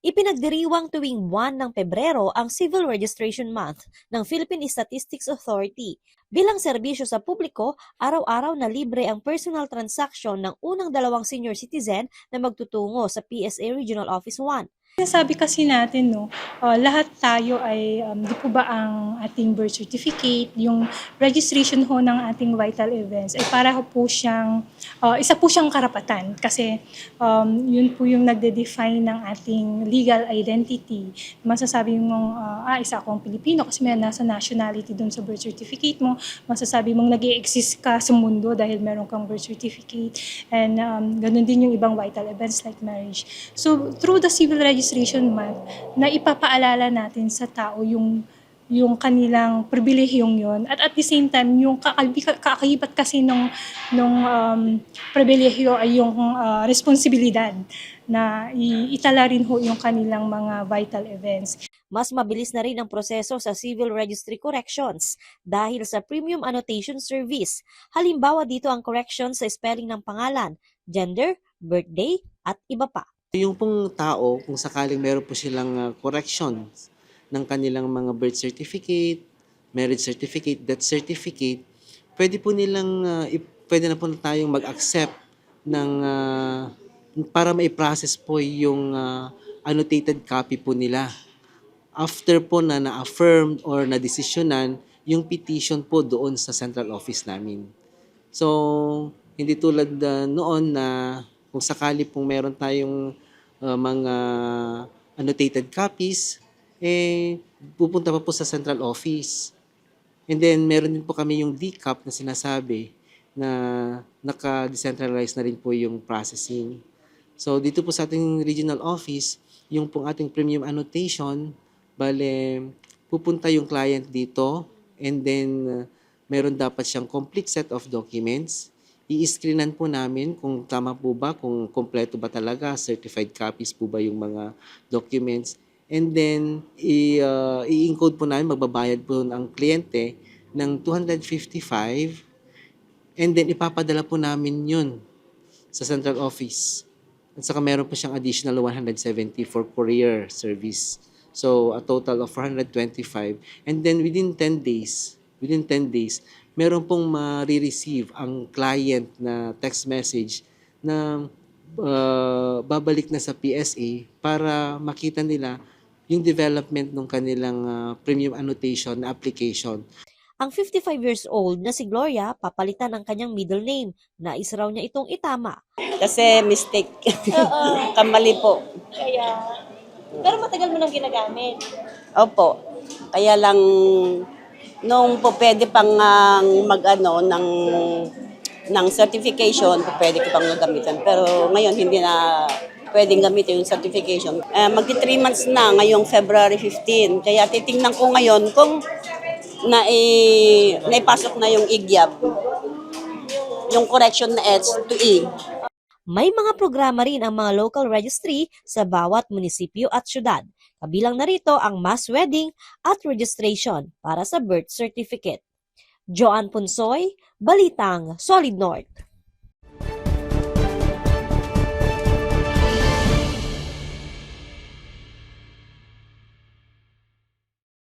Ipinagdiriwang tuwing buwan ng Pebrero ang Civil Registration Month ng Philippine Statistics Authority. Bilang serbisyo sa publiko, araw-araw na libre ang personal transaction ng unang 2 senior citizen na magtutungo sa PSA Regional Office 1. Sinasabi kasi natin, no, lahat tayo ay, di po ba ang ating birth certificate, yung registration ho ng ating vital events, ay para po siyang, isa po siyang karapatan. Kasi yun po yung nagde-define ng ating legal identity. Masasabi mong, isa akong Pilipino kasi may nasa nationality dun sa birth certificate mo. Masasabi mong nag-i-exist ka sa mundo dahil meron kang birth certificate. And ganun din yung ibang vital events like marriage. So, through the Civil Registration Month, na ipapaalala natin sa tao yung kanilang pribilehiyong yon, at the same time yung kaakibat kasi nung pribilehiyo ay yung responsibilidad na itala rin ho yung kanilang mga vital events. Mas mabilis na rin ang proseso sa Civil Registry Corrections dahil sa Premium Annotation Service. Halimbawa dito ang correction sa spelling ng pangalan, gender, birthday, at iba pa. Yung pong tao, kung sakaling meron po silang corrections ng kanilang mga birth certificate, marriage certificate, death certificate, pwede na po tayong mag-accept ng, para ma-process po yung annotated copy po nila. After po na na-affirmed or na-desisyonan yung petition po doon sa central office namin. So, hindi tulad noon na kung sakali pong meron tayong mga annotated copies, pupunta pa po sa central office. And then, meron din po kami yung DCAP na sinasabi na naka-decentralize na rin po yung processing. So, dito po sa ating regional office, yung pong ating premium annotation, pupunta yung client dito and then meron dapat siyang complete set of documents. I-screenan po namin kung tama po ba, kung kompleto ba talaga, certified copies po ba yung mga documents. And then, i-encode po namin, magbabayad po ang kliyente ng 255 and then ipapadala po namin yun sa central office. At saka meron po siyang additional 170 for courier service. So, a total of 425. And then within 10 days, meron pong ma-receive ang client na text message na babalik na sa PSA para makita nila yung development ng kanilang premium annotation na application. Ang 55 years old na si Gloria, papalitan ang kanyang middle name. Nais raw niya itong itama. Kasi mistake. Kamali po. Pero matagal mo nang ginagamit. Opo. Kaya lang nung po pwede pang ng certification, po pwede ko pang gagamitan. Pero ngayon hindi na pwedeng gamitin yung certification. Magti 3 months na ngayong February 15. Kaya titingnan ko ngayon kung naipasok na yung IGYAB, yung correction na H to E. May mga programa rin ang mga local registry sa bawat munisipyo at syudad. Kabilang na rito ang mass wedding at registration para sa birth certificate. Joanne Punsoy, Balitang Solid North.